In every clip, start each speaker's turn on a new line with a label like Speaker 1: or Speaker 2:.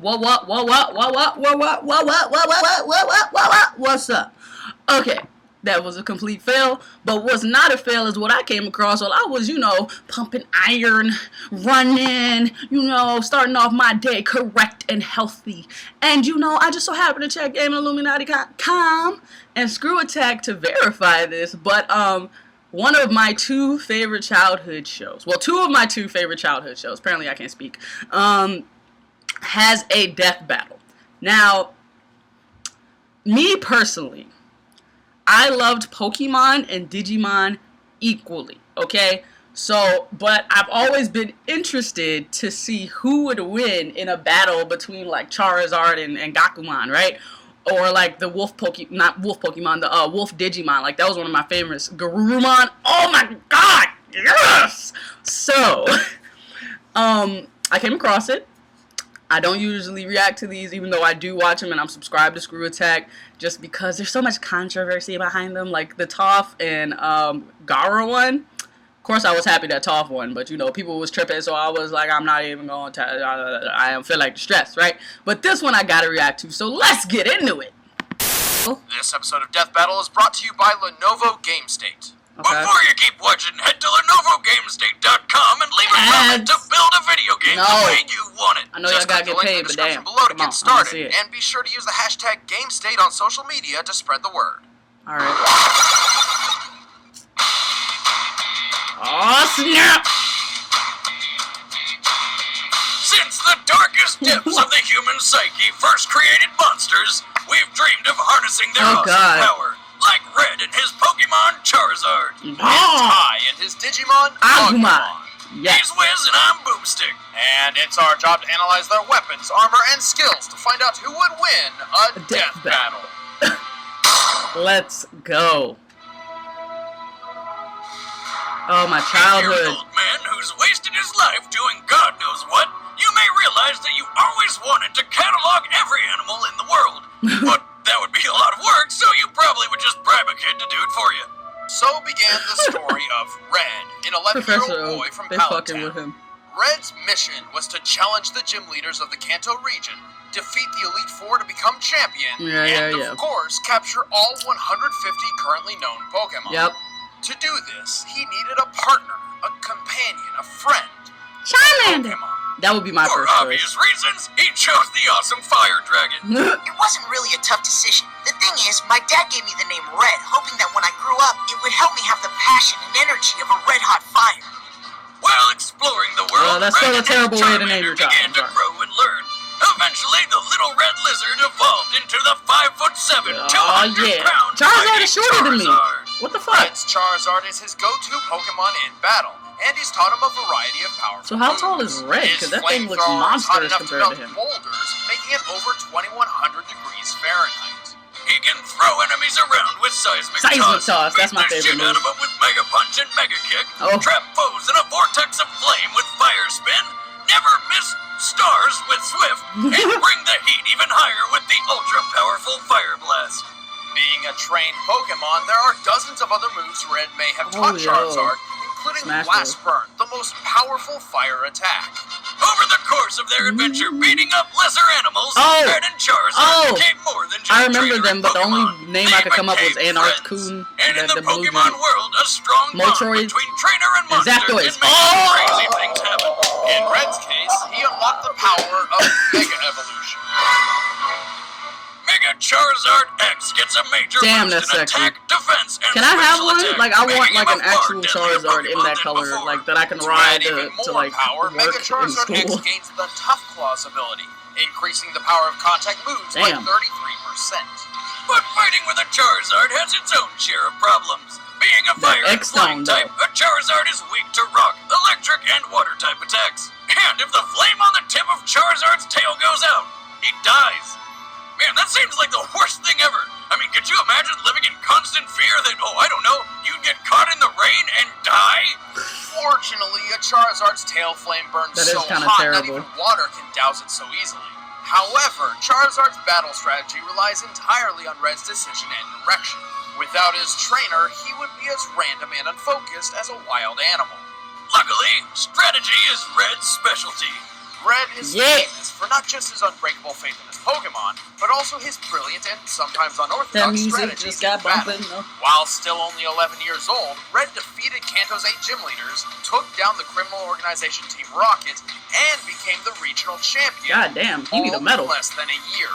Speaker 1: What's up? Okay, that was a complete fail, but what's not a fail is what I came across while I was, pumping iron, running, starting off my day correct and healthy. And, I just so happened to check GameIlluminati.com and Screw Attack to verify this, but, one of my two favorite childhood shows, apparently I can't speak, has a death battle. Now, me personally, I loved Pokemon and Digimon equally, okay? So, but I've always been interested to see who would win in a battle between, like, Charizard and Gakumon, right? Or, like, the wolf Digimon, like, that was one of my favorites. Garurumon, oh my god, yes! So, I came across it. I don't usually react to these, even though I do watch them and I'm subscribed to Screw Attack, just because there's so much controversy behind them, like the Toph and Gara one. Of course, I was happy that Toph won, but people was tripping, so I was like, I'm not even going to, I feel like stressed, right? But this one I gotta react to, so let's get into it.
Speaker 2: This episode of Death Battle is brought to you by Lenovo Game State.
Speaker 1: Okay.
Speaker 2: Before you keep watching, head to LenovoGameState.com and leave a comment to build a video game the way you want it.
Speaker 1: I know y'all gotta get paid, but damn.
Speaker 2: Below to get started, and be sure to use the hashtag GameState on social media to spread the word.
Speaker 1: Alright. Oh, snap!
Speaker 2: Since the darkest depths of the human psyche first created monsters, we've dreamed of harnessing their awesome power. Like Red and his Pokemon Charizard, and Ty and his Digimon Agumon.
Speaker 1: Yes.
Speaker 2: He's Wiz and I'm Boomstick. And it's our job to analyze their weapons, armor, and skills to find out who would win a death battle.
Speaker 1: Let's go. Oh, my childhood.
Speaker 2: If you're an old man who's wasted his life doing God knows what, you may realize that you always wanted to catalog every animal in the world. But that would be a lot of work, so you probably would just bribe a kid to do it for you. So began the story of Red, an 11-year-old boy from Palatown. Red's mission was to challenge the gym leaders of the Kanto region, defeat the Elite Four to become champion, and of course, capture all 150 currently known Pokemon.
Speaker 1: Yep.
Speaker 2: To do this, he needed a partner, a companion, a friend.
Speaker 1: Charmander! That would be my first choice.
Speaker 2: For obvious reasons, he chose the awesome Fire Dragon.
Speaker 3: It wasn't really a tough decision. The thing is, my dad gave me the name Red, hoping that when I grew up, it would help me have the passion and energy of a red-hot fire.
Speaker 2: While exploring the world,
Speaker 1: that's still a terrible way to name your child.
Speaker 2: began to grow and learn. Eventually, the little red lizard evolved into the 5'7", 200-pound
Speaker 1: Charizard is shorter than me. What the fuck?
Speaker 2: Red's Charizard is his go-to Pokemon in battle, and he's taught him a variety of powerful
Speaker 1: So how tall is Red? Because that thing looks monstrous compared to him.
Speaker 2: Boulders, making it over 2,100 degrees Fahrenheit. He can throw enemies around with seismic toss.
Speaker 1: That's my favorite move.
Speaker 2: Beat the shit out of them with Mega Punch and Mega Kick. Trap foes in a vortex of flame with Fire Spin. Never miss stars with Swift. And bring the heat even higher with the ultra-powerful Fire Blast. Being a trained Pokemon, there are dozens of other moves Red may have taught Charizard, including Blast Burn, the most powerful fire attack. Over the course of their adventure beating up lesser animals, Red and Charizard became more than just
Speaker 1: I remember them, but the only
Speaker 2: Pokemon.
Speaker 1: name I could come up was Anarch-kun.
Speaker 2: And in the Pokemon world, a strong bond between trainer and monster can make crazy things happen. In Red's case, he unlocked the power of Mega Evolution. Mega Charizard X gets a major boost in attack, defense, and
Speaker 1: Can I have one?
Speaker 2: attack,
Speaker 1: like, I want like an actual
Speaker 2: deadlier
Speaker 1: Charizard in that color, like that I can ride to like
Speaker 2: power,
Speaker 1: work
Speaker 2: Mega Charizard
Speaker 1: in
Speaker 2: X
Speaker 1: school.
Speaker 2: gains the Tough Claws ability, increasing the power of contact moves by 33%. But fighting with a Charizard has its own share of problems. Being a fire and flying type, a Charizard is weak to rock, electric, and water type attacks. And if the flame on the tip of Charizard's tail goes out, he dies. Man, that seems like the worst thing ever. I mean, could you imagine living in constant fear that, you'd get caught in the rain and die? Fortunately, a Charizard's tail flame burns so hot that even water can douse it so easily. However, Charizard's battle strategy relies entirely on Red's decision and direction. Without his trainer, he would be as random and unfocused as a wild animal. Luckily, strategy is Red's specialty. Red is famous for not just his unbreakable faith in his Pokemon, but also his brilliant and sometimes unorthodox strategies in battle. While still only 11 years old, Red defeated Kanto's 8 gym leaders, took down the criminal organization Team Rocket, and became the regional champion.
Speaker 1: God damn, he need a medal.
Speaker 2: In less than a year.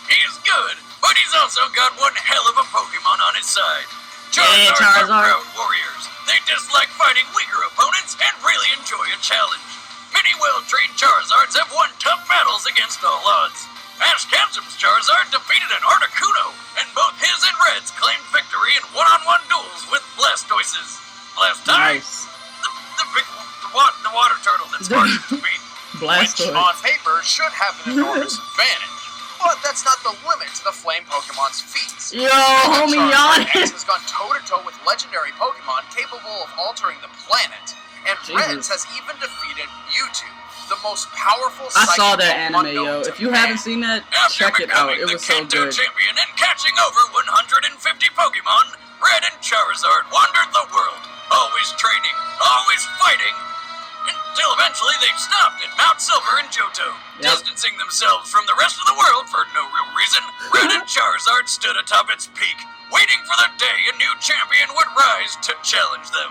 Speaker 2: He's good, but he's also got one hell of a Pokemon on his side. Charizards are proud warriors. They dislike fighting weaker opponents and really enjoy a challenge. Many well-trained Charizards have won tough battles against all odds. Ash Ketchum's Charizard defeated an Articuno, and both his and Red's claimed victory in one-on-one duels with Blastoises. Last time, the water turtle that's hard to beat. Blastoise. Which, on paper, should have an enormous advantage. But that's not the limit to the Flame Pokemon's feats.
Speaker 1: Yo, homie,
Speaker 2: X has gone toe-to-toe with legendary Pokemon capable of altering the planet. And Reds has even defeated Mewtwo, the most powerful
Speaker 1: I saw that anime, yo. If you haven't seen that, check it out. It was so good.
Speaker 2: Champion and catching over 150 Pokemon, Red and Charizard wandered the world, always training, always fighting, until eventually they stopped at Mount Silver in Johto, distancing themselves from the rest of the world for no real reason. Red and Charizard stood atop its peak, waiting for the day a new champion would rise to challenge them.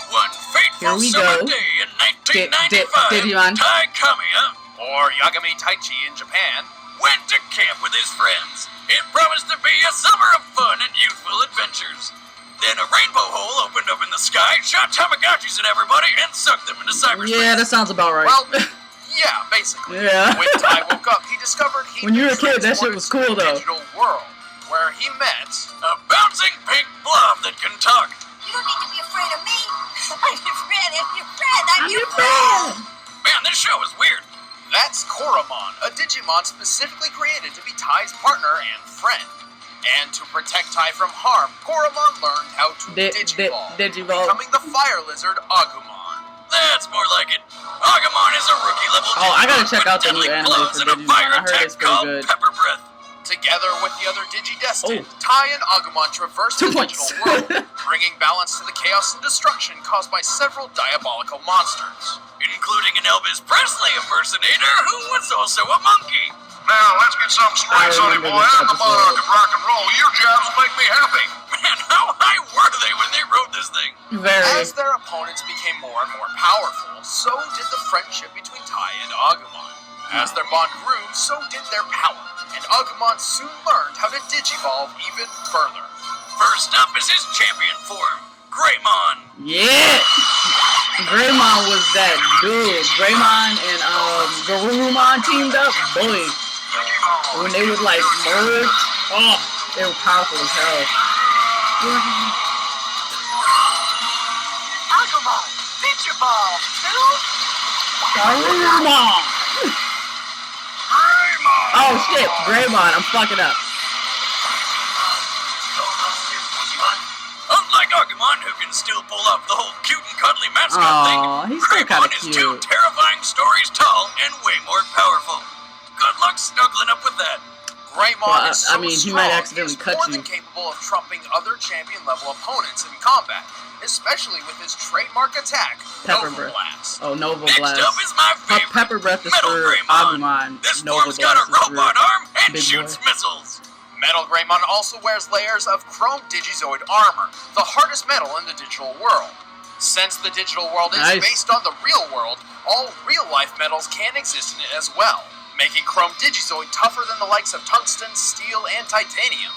Speaker 2: One fateful summer day in 1995,
Speaker 1: Digimon.
Speaker 2: Tai Kamiya, or Yagami Taichi in Japan, went to camp with his friends. It promised to be a summer of fun and youthful adventures. Then a rainbow hole opened up in the sky, shot Tamagotchis at everybody, and sucked them into cyberspace.
Speaker 1: Yeah, that sounds about right.
Speaker 2: Well, yeah, basically.
Speaker 1: Yeah.
Speaker 2: When Tai woke up, he discovered he
Speaker 1: when you were a kid, that shit was cool, though.
Speaker 2: Digital world, where he met a bouncing pink blob that can talk.
Speaker 3: You don't need to be afraid of me. I'm your friend. I'm your friend.
Speaker 2: Man, this show is weird. That's Koromon, a Digimon specifically created to be Tai's partner and friend. And to protect Tai from harm, Koromon learned how to Digivolve, becoming the fire lizard Agumon. That's more like it. Agumon is a rookie-level Digimon.
Speaker 1: Oh, I gotta check out the new anime for Digimon. I heard it's pretty good.
Speaker 2: Pepper Breath. Together with the other Digidestined, Tai and Agumon traverse the digital world, bringing balance to the chaos and destruction caused by several diabolical monsters, including an Elvis Presley impersonator who was also a monkey. Now, let's get some spring, sonny boy, out of the mud of rock and roll. Your jobs make me happy. Man, how high were they when they wrote this thing?
Speaker 1: Very.
Speaker 2: As their opponents became more and more powerful, so did the friendship between Tai and Agumon. As their bond grew, so did their power, and Agumon soon learned how to Digivolve even further. First up is his champion form, Greymon.
Speaker 1: Yeah! Greymon was that dude. Greymon and Garurumon teamed up, boy. When they would like merge, oh, they were powerful as hell.
Speaker 3: Agumon, Digivolve, dude.
Speaker 1: Garurumon. Oh shit, Greymon, I'm fucking up.
Speaker 2: Unlike Agumon, who can still pull off the whole cute and cuddly mascot thing, Greymon is 2 terrifying stories tall and way more powerful. Good luck snuggling up with that. Greymon is so
Speaker 1: he
Speaker 2: strong,
Speaker 1: might accidentally
Speaker 2: he's
Speaker 1: cut
Speaker 2: more
Speaker 1: you.
Speaker 2: than capable of trumping other champion-level opponents in combat, especially with his trademark attack,
Speaker 1: Pepper
Speaker 2: Nova
Speaker 1: Breath.
Speaker 2: Blast.
Speaker 1: Oh, Nova
Speaker 2: Next
Speaker 1: Blast.
Speaker 2: up is my favorite,
Speaker 1: Pepper Breath is
Speaker 2: Metal
Speaker 1: for
Speaker 2: Greymon.
Speaker 1: Agumon.
Speaker 2: This
Speaker 1: Nova
Speaker 2: form's got a
Speaker 1: Blast is
Speaker 2: robot arm and
Speaker 1: Big
Speaker 2: shoots
Speaker 1: Boy.
Speaker 2: missiles. Metal Greymon also wears layers of chrome Digizoid armor, the hardest metal in the digital world. Since the digital world is based on the real world, all real-life metals can exist in it as well, making chrome Digizoid tougher than the likes of tungsten, steel, and titanium.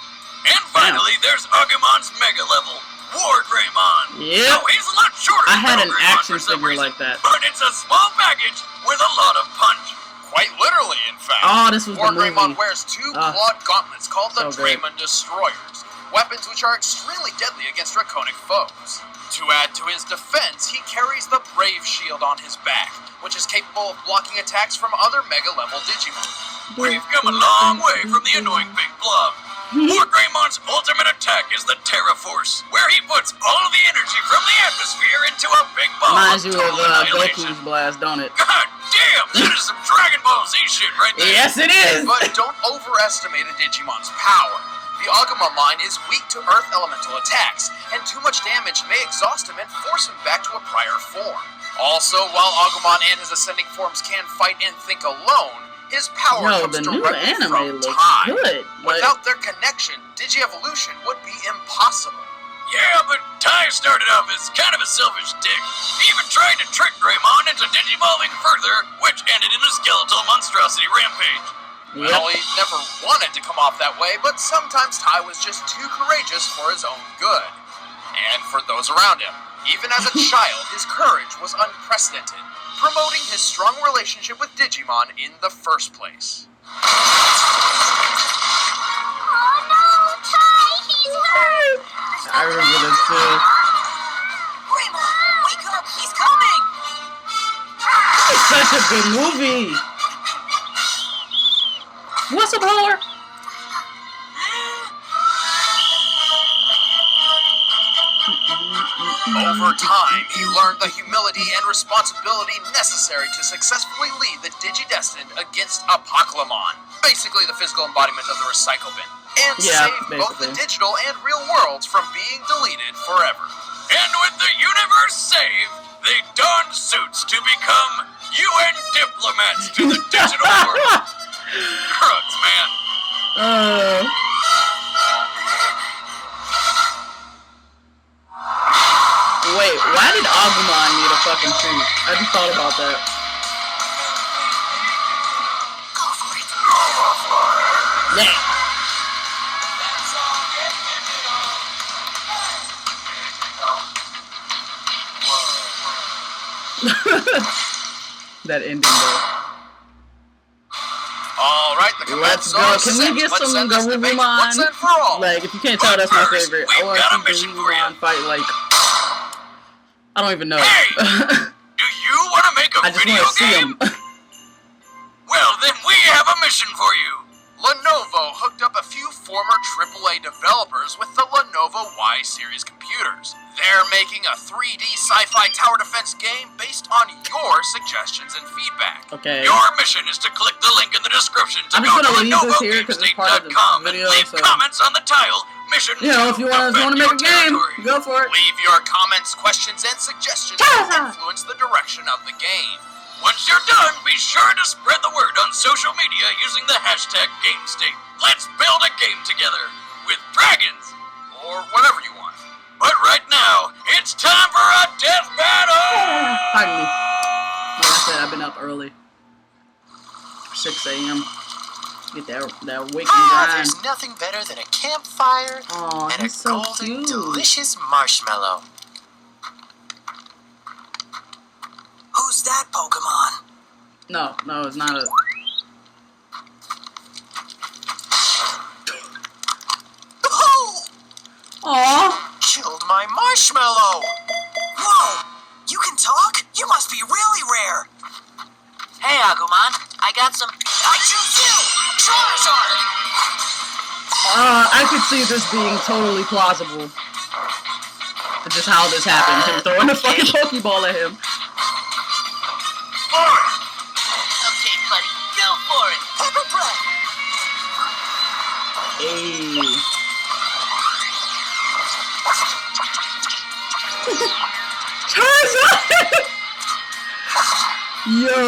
Speaker 2: And finally, there's Agumon's Mega Level, War Greymon.
Speaker 1: Yep.
Speaker 2: So he's a lot shorter
Speaker 1: I had
Speaker 2: than
Speaker 1: an
Speaker 2: Metal Greymon
Speaker 1: action
Speaker 2: for some
Speaker 1: figure
Speaker 2: reason,
Speaker 1: like that.
Speaker 2: but it's a small package with a lot of punch. Quite literally, in fact.
Speaker 1: Oh, this was
Speaker 2: War
Speaker 1: the movie.
Speaker 2: Greymon wears 2 clawed gauntlets called the
Speaker 1: So
Speaker 2: Draymond Destroyers, weapons which are extremely deadly against draconic foes. To add to his defense, he carries the Brave Shield on his back, which is capable of blocking attacks from other Mega-level Digimon. We've come a long way from the annoying big blob. Greymond's ultimate attack is the Terra Force, where he puts all the energy from the atmosphere into a big ball.
Speaker 1: Reminds you of Goku's blast, don't it?
Speaker 2: God damn, that is some Dragon Ball Z shit right there.
Speaker 1: Yes, it is.
Speaker 4: But don't overestimate a Digimon's power. The Agumon line is weak to Earth Elemental attacks, and too much damage may exhaust him and force him back to a prior form. Also, while Agumon and his ascending forms can fight and think alone, his power comes directly from time.
Speaker 1: Good.
Speaker 2: Without their connection, Digievolution would be impossible. Yeah, but Tai started off as kind of a selfish dick. He even tried to trick Greymon into digivolving further, which ended in a skeletal monstrosity rampage.
Speaker 1: Yep.
Speaker 4: Well, he never wanted to come off that way, but sometimes Tai was just too courageous for his own good. And for those around him. Even as a child, his courage was unprecedented, promoting his strong relationship with Digimon in the first place.
Speaker 5: Oh no, Tai, he's hurt!
Speaker 1: I remember this too.
Speaker 3: Greymon, wake up! He's coming!
Speaker 1: It's such a good movie. What's up, Holler?
Speaker 4: Over time, he learned the humility and responsibility necessary to successfully lead the Digidestined against DIPOKMON, basically the physical embodiment of the recycle bin, and save both the digital and real worlds from being deleted forever.
Speaker 2: And with the universe saved, they donned suits to become UN diplomats to the digital world. Drugs, man.
Speaker 1: Wait, why did Agumon need a fucking suit? I just thought about that.
Speaker 3: Go for it.
Speaker 1: Yeah. That ending though.
Speaker 4: Alright, the
Speaker 1: Let's go. Can we get some Garurumon? Like, if you can't tell, that's my favorite. I want to see Garurumon fight, like, I don't even know.
Speaker 2: Hey! Do you want to make a video game? Well, then we have a mission for you.
Speaker 4: Lenovo hooked up a few former AAA developers with the Lenovo Y series computers. They're making a 3D sci-fi tower defense game based on your suggestions and feedback.
Speaker 1: Okay.
Speaker 2: Your mission is to click the link in the description to go to LenovoGameState.com and leave comments on the tile. Mission.
Speaker 1: You know, if you want to make a game, go for it.
Speaker 4: Leave your comments, questions, and suggestions to influence the direction of the game.
Speaker 2: Once you're done, be sure to spread the word on social media using the hashtag GameState. Let's build a game together with dragons,
Speaker 4: or whatever you want.
Speaker 2: But right now, it's time for a death battle!
Speaker 1: Pardon me. Like I said, I've been up early. 6 a.m. Get that waking grind.
Speaker 6: There's nothing better than a campfire and a golden, delicious marshmallow.
Speaker 3: Who's that Pokemon?
Speaker 1: No, it's not a...
Speaker 3: Oh!
Speaker 1: Aww.
Speaker 6: Killed my marshmallow!
Speaker 3: Whoa! You can talk? You must be really rare.
Speaker 7: Hey, Agumon, I got some...
Speaker 3: I choose you! Charizard!
Speaker 1: I could see this being totally plausible. Just how this happened. Him throwing a fucking Pokeball at him.
Speaker 7: Okay, buddy, go for it!
Speaker 3: Pepper bread!
Speaker 1: Hey. Charizard! Yo,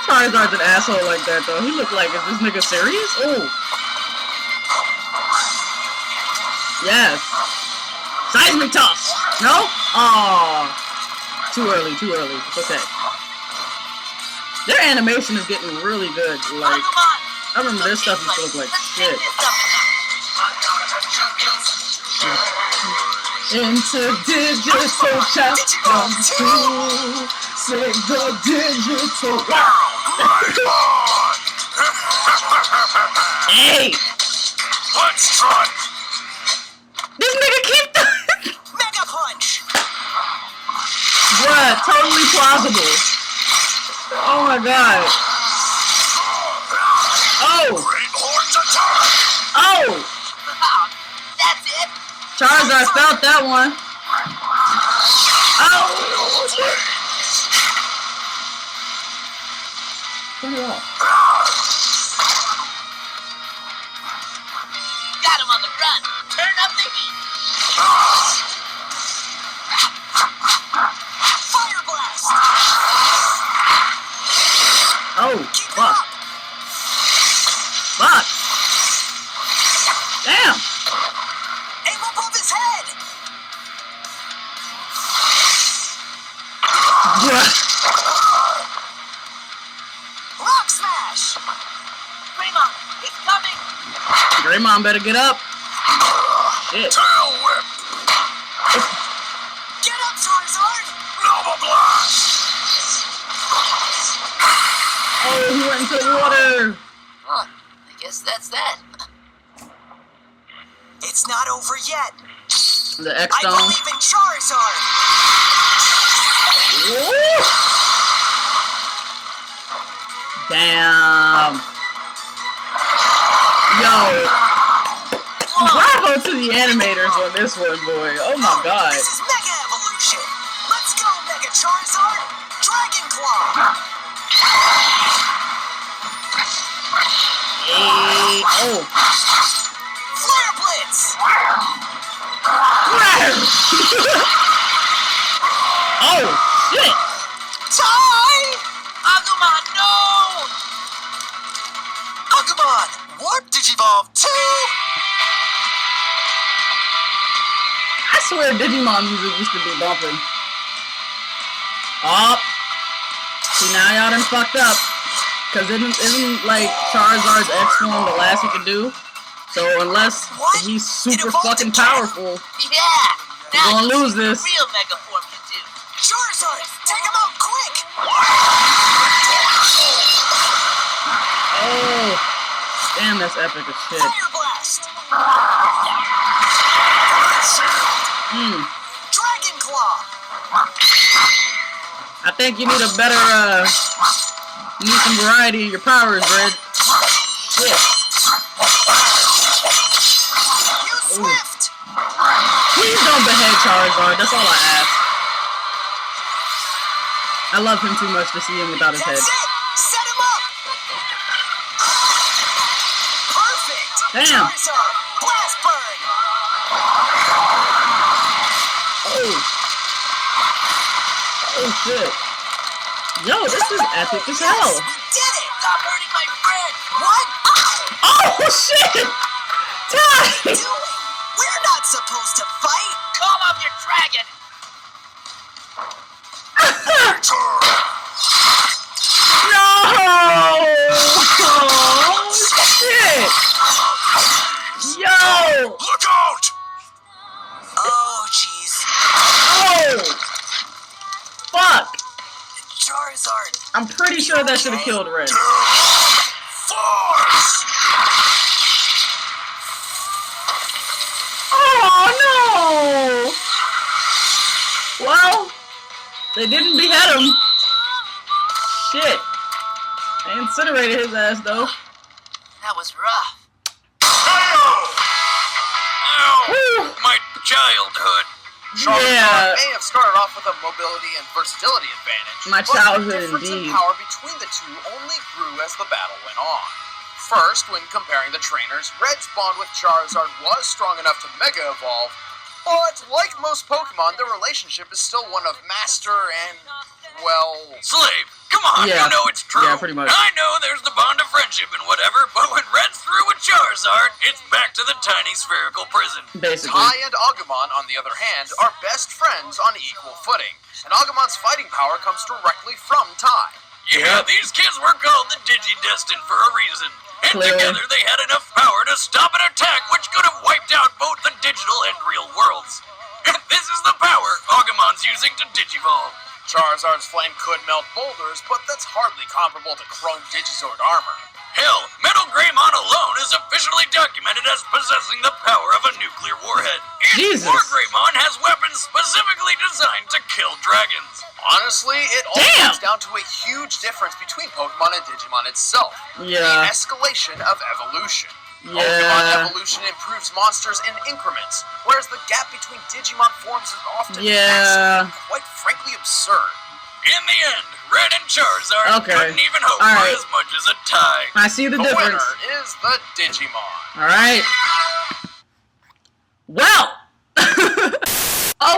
Speaker 1: Charizard's an asshole like that though. He looked like, is this nigga serious? Oh. Yes. Seismic toss! No? Aw. Too early. It's okay. Their animation is getting really good. Like, I remember their stuff used to look like shit. Into digital chat, jump to save the digital world. Hey!
Speaker 2: Let's try!
Speaker 1: This nigga keep
Speaker 3: Mega Punch!
Speaker 1: Bruh, totally plausible. Oh my god. Oh!
Speaker 2: Great horns attack!
Speaker 1: Oh! Charizard felt that one. Oh, shit. Turn it off.
Speaker 7: Got him on the run. Turn up the heat.
Speaker 3: Fire blast!
Speaker 1: Oh, fuck. Fuck. Damn.
Speaker 3: Aim above his head! Rock smash!
Speaker 7: Greymon, it's coming.
Speaker 1: Greymon better get up. Shit.
Speaker 2: Tail whip!
Speaker 3: Get up, Charizard!
Speaker 2: Nova blast!
Speaker 1: Oh, he went into the water.
Speaker 7: Huh, I guess that's that.
Speaker 3: It's not over yet.
Speaker 1: The
Speaker 3: I
Speaker 1: X-Stone.
Speaker 3: believe in Charizard!
Speaker 1: Woo! Damn. Yo. Bravo to the animators on this one, boy. Oh my god.
Speaker 3: This is Mega Evolution! Let's go, Mega Charizard! Dragon Claw!
Speaker 1: Hey. Oh.
Speaker 3: Flare Blitz!
Speaker 1: Oh, shit.
Speaker 3: Die!
Speaker 7: Agumon, no!
Speaker 3: Agumon, Warp Digivolve 2!
Speaker 1: I swear Digimon music used to be bumping. Oh. See, now y'all done fucked up. Cause isn't like Charizard's X form the last he can do? So unless he's super fucking powerful,
Speaker 7: Yeah!
Speaker 1: we're gonna lose this.
Speaker 7: Real Mega Form can do.
Speaker 3: Charizard, take him out quick!
Speaker 1: Oh, damn, that's epic as shit.
Speaker 3: Fire Blast! Dragon Claw!
Speaker 1: I think you need a better, you need some variety in your powers, Red. Shit.
Speaker 3: Use Swift!
Speaker 1: Please don't behead Charizard, that's all I ask. I love him too much to see him without his head.
Speaker 3: That's it! Set him up! Perfect!
Speaker 1: Damn.
Speaker 3: Charizard, Blast Burn!
Speaker 1: Oh. Oh shit. Yo, this is epic as hell.
Speaker 3: Yes, we did it!
Speaker 7: Stop hurting my friend!
Speaker 3: What?
Speaker 1: Oh shit! Die!
Speaker 3: Doing? We're not supposed to fight!
Speaker 7: Calm up your dragon!
Speaker 1: No! Oh shit! Yo!
Speaker 2: Look out!
Speaker 3: Oh, jeez.
Speaker 1: Oh! Fuck!
Speaker 3: Charizard.
Speaker 1: I'm pretty sure that should have killed Red.
Speaker 2: Force!
Speaker 1: Oh no! Well, they didn't behead him. Shit. They incinerated his ass though.
Speaker 7: That was rough.
Speaker 2: Ow! My childhood.
Speaker 4: Charizard may have started off with a mobility and versatility advantage,
Speaker 1: My
Speaker 4: but
Speaker 1: childhood,
Speaker 4: the difference
Speaker 1: indeed.
Speaker 4: in power between the two only grew as the battle went on. First, when comparing the trainers, Red's bond with Charizard was strong enough to Mega Evolve, but like most Pokemon, their relationship is still one of master and, well...
Speaker 2: Slave, come on,
Speaker 1: Yeah.
Speaker 2: you know it's true.
Speaker 1: Yeah, pretty much.
Speaker 2: I know there's the bond of friendship and whatever, but when Red's through with Charizard, it's back to the tiny spherical prison.
Speaker 1: Basically.
Speaker 4: Tai and Agumon, on the other hand, are best friends on equal footing, and Agumon's fighting power comes directly from Tai.
Speaker 2: Yeah, these kids were called the Digi-Destined for a reason. And
Speaker 1: Clearly.
Speaker 2: together they had enough power to stop an attack which could have wiped out both the digital and real worlds. And this is the power Agumon's using to Digivolve.
Speaker 4: Charizard's flame could melt boulders, but that's hardly comparable to Chrome Digizord armor.
Speaker 2: Hell, Metal Greymon alone is officially documented as possessing the power of a nuclear warhead. And
Speaker 1: Jesus.
Speaker 2: War Greymon has weapons specifically designed to kill dragons.
Speaker 4: Honestly, it all
Speaker 1: Damn.
Speaker 4: comes down to a huge difference between Pokemon and Digimon itself.
Speaker 1: Yeah.
Speaker 4: The escalation of evolution. Pokemon evolution improves monsters in increments, whereas the gap between Digimon forms is often massive and quite frankly absurd.
Speaker 2: In the end, Red and Charizard couldn't even hope for as much as a tie.
Speaker 1: I see the difference.
Speaker 4: The winner is the Digimon.
Speaker 1: Alright. Well.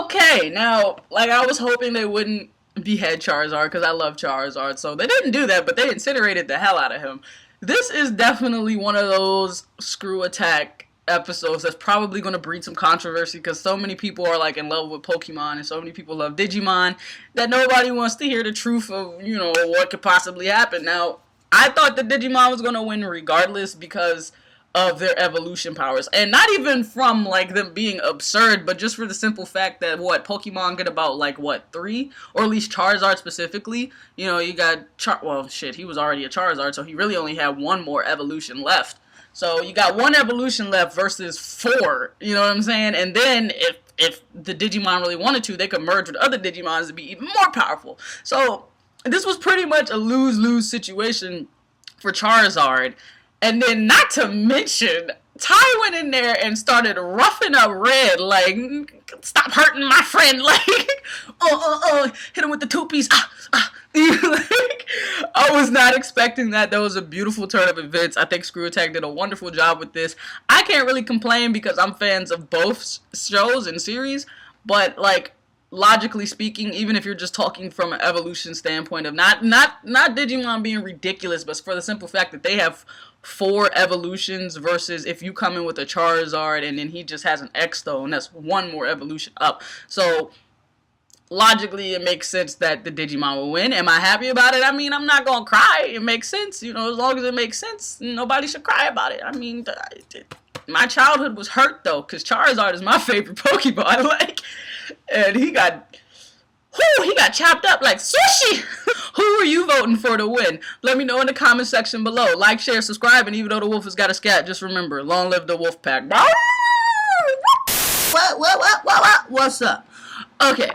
Speaker 1: Okay, now, like, I was hoping they wouldn't behead Charizard, because I love Charizard, so they didn't do that, but they incinerated the hell out of him. This is definitely one of those screw attack episodes that's probably going to breed some controversy, because so many people are, like, in love with Pokemon, and so many people love Digimon, that nobody wants to hear the truth of, you know, what could possibly happen. Now, I thought the Digimon was going to win regardless, because of their evolution powers, and not even from like them being absurd, but just for the simple fact that Pokemon get about like 3, or at least Charizard specifically. You know, you got well, shit, he was already a Charizard, so he really only had 1 more evolution left. So you got 1 evolution left versus 4. You know what I'm saying? And then if the Digimon really wanted to, they could merge with other Digimons to be even more powerful. So this was pretty much a lose-lose situation for Charizard. And then, not to mention, Ty went in there and started roughing up Red, like, stop hurting my friend, like, hit him with the 2-piece, like, I was not expecting that. That was a beautiful turn of events. I think Screw Attack did a wonderful job with this. I can't really complain because I'm fans of both shows and series, but, like, logically speaking, even if you're just talking from an evolution standpoint of not Digimon being ridiculous, but for the simple fact that they have 4 evolutions versus if you come in with a Charizard and then he just has an X-Stone, that's 1 more evolution up. So logically it makes sense that the Digimon will win. Am I happy about it? I mean, I'm not gonna cry. It makes sense, you know, as long as it makes sense, nobody should cry about it. I mean, my childhood was hurt though, because Charizard is my favorite Pokemon, like, and he got chopped up like sushi. Who are you voting for to win? Let me know in the comment section below. Like, share, subscribe, and even though the wolf has got a scat, just remember, long live the wolf pack. What's up? Okay,